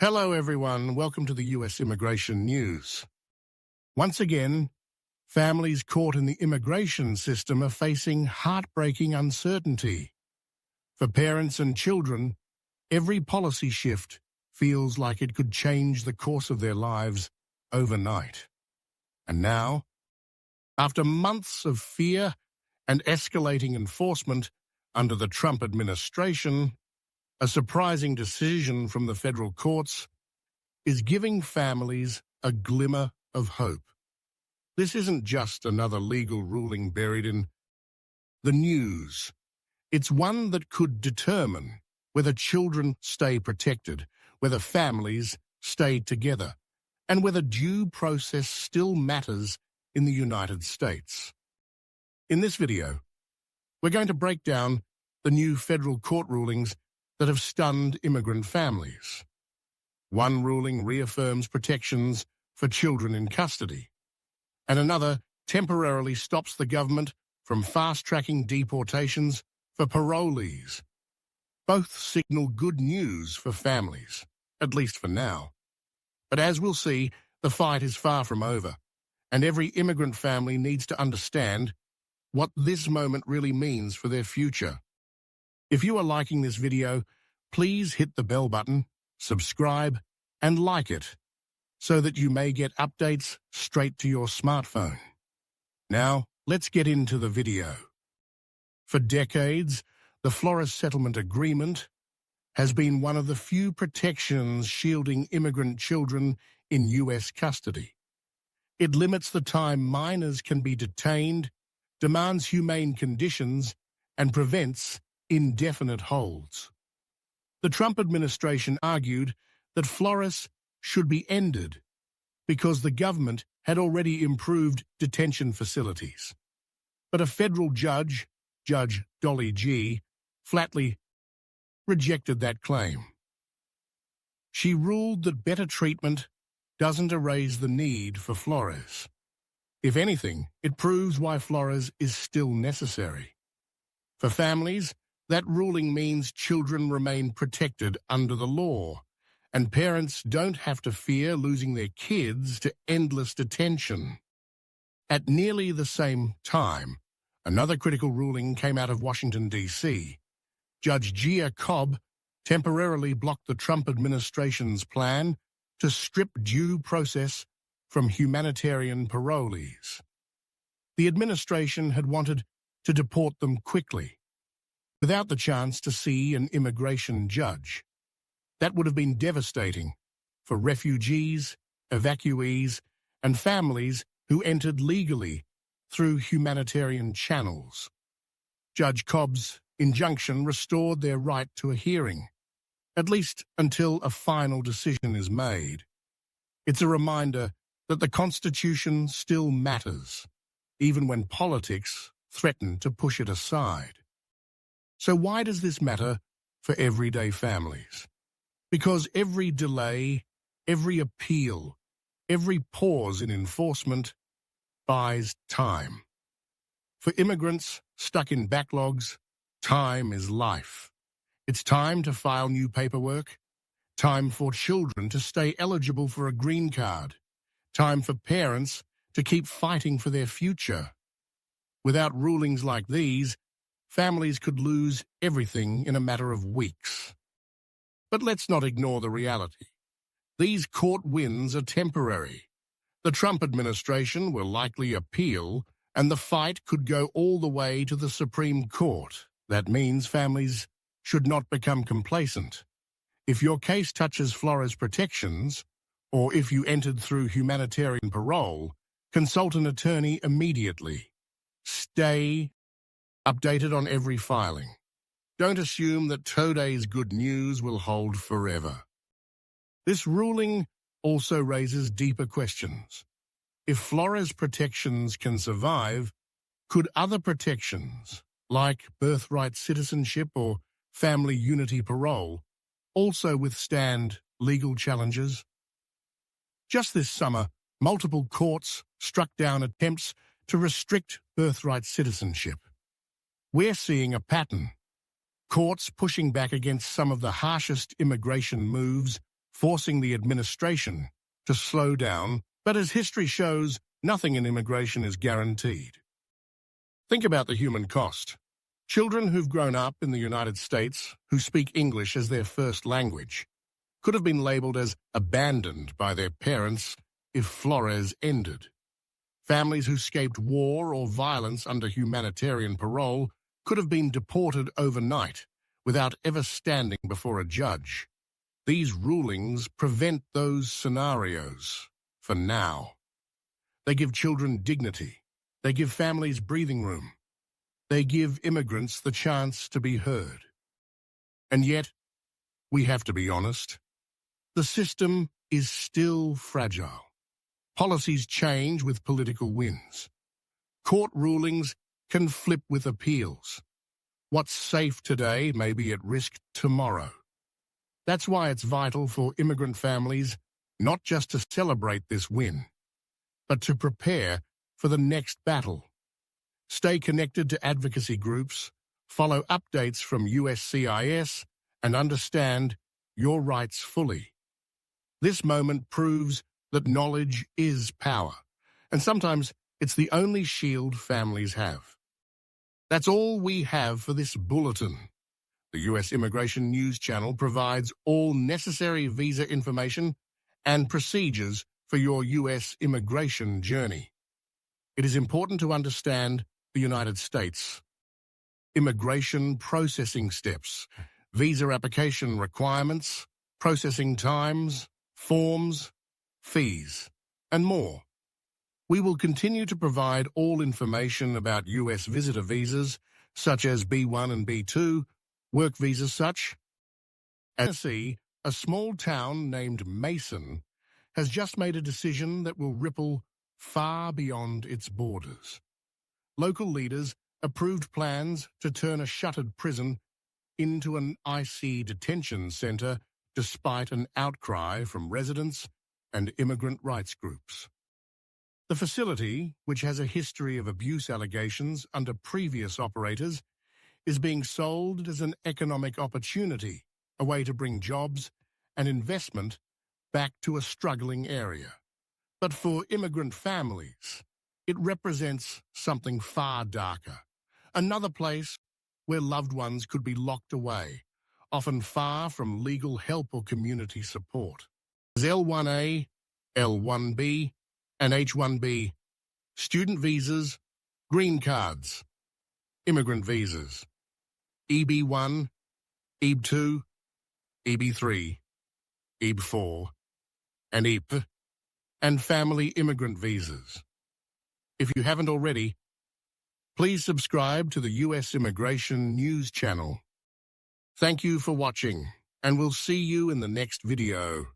Hello, everyone. Welcome to the U.S. Immigration News. Once again, families caught in the immigration system are facing heartbreaking uncertainty. For parents and children, every policy shift feels like it could change the course of their lives overnight. And now, after months of fear and escalating enforcement under the Trump administration, a surprising decision from the federal courts is giving families a glimmer of hope. This isn't just another legal ruling buried in the news. It's one that could determine whether children stay protected, whether families stay together, and whether due process still matters in the United States. In this video, we're going to break down the new federal court rulings that have stunned immigrant families. One ruling reaffirms protections for children in custody, and another temporarily stops the government from fast-tracking deportations for parolees. Both signal good news for families, at least for now. But as we'll see, the fight is far from over, and every immigrant family needs to understand what this moment really means for their future. If you are liking this video, please hit the bell button, subscribe, and like it, so that you may get updates straight to your smartphone. Now, let's get into the video. For decades, the Flores Settlement Agreement has been one of the few protections shielding immigrant children in U.S. custody. It limits the time minors can be detained, demands humane conditions, and prevents indefinite holds. The Trump administration argued that Flores should be ended because the government had already improved detention facilities. But a federal judge, Judge Dolly G., flatly rejected that claim. She ruled that better treatment doesn't erase the need for Flores. If anything, it proves why Flores is still necessary. For families, that ruling means children remain protected under the law, and parents don't have to fear losing their kids to endless detention. At nearly the same time, another critical ruling came out of Washington, D.C. Judge Gia Cobb temporarily blocked the Trump administration's plan to strip due process from humanitarian parolees. The administration had wanted to deport them quickly, without the chance to see an immigration judge. That would have been devastating for refugees, evacuees, and families who entered legally through humanitarian channels. Judge Cobb's injunction restored their right to a hearing, at least until a final decision is made. It's a reminder that the Constitution still matters, even when politics threaten to push it aside. So why does this matter for everyday families? Because every delay, every appeal, every pause in enforcement buys time. For immigrants stuck in backlogs, time is life. It's time to file new paperwork, time for children to stay eligible for a green card, time for parents to keep fighting for their future. Without rulings like these, families could lose everything in a matter of weeks. But let's not ignore the reality. These court wins are temporary. The Trump administration will likely appeal, and the fight could go all the way to the Supreme Court. That means families should not become complacent. If your case touches Flores protections, or if you entered through humanitarian parole, consult an attorney immediately. Stay updated on every filing. Don't assume that today's good news will hold forever. This ruling also raises deeper questions. If Flores protections can survive, could other protections, like birthright citizenship or family unity parole, also withstand legal challenges? Just this summer, multiple courts struck down attempts to restrict birthright citizenship. We're seeing a pattern. Courts pushing back against some of the harshest immigration moves forcing the administration to slow down. But as history shows, nothing in immigration is guaranteed. Think about the human cost. Children who've grown up in the United States, who speak English as their first language, could have been labeled as abandoned by their parents if Flores ended. Families who escaped war or violence under humanitarian parole could have been deported overnight without ever standing before a judge. These rulings prevent those scenarios for now. They give children dignity. They give families breathing room. They give immigrants the chance to be heard. And yet, we have to be honest, the system is still fragile. Policies change with political winds. Court rulings can flip with appeals. What's safe today may be at risk tomorrow. That's why it's vital for immigrant families not just to celebrate this win, but to prepare for the next battle. Stay connected to advocacy groups, follow updates from USCIS, and understand your rights fully. This moment proves that knowledge is power, and sometimes it's the only shield families have. That's all we have for this bulletin. The U.S. Immigration News Channel provides all necessary visa information and procedures for your U.S. immigration journey. It is important to understand the United States. Immigration processing steps, visa application requirements, processing times, forms, fees, and more. We will continue to provide all information about U.S. visitor visas, such as B1 and B2, work visas such as Tennessee, a small town named Mason, has just made a decision that will ripple far beyond its borders. Local leaders approved plans to turn a shuttered prison into an IC detention center despite an outcry from residents and immigrant rights groups. The facility, which has a history of abuse allegations under previous operators, is being sold as an economic opportunity, a way to bring jobs and investment back to a struggling area. But for immigrant families, it represents something far darker, another place where loved ones could be locked away, often far from legal help or community support. As L1A, L1B, and H1B, student visas, green cards, immigrant visas, EB1, EB2, EB3, EB4, and EP, and family immigrant visas. If you haven't already, please subscribe to the U.S. Immigration News Channel. Thank you for watching, and we'll see you in the next video.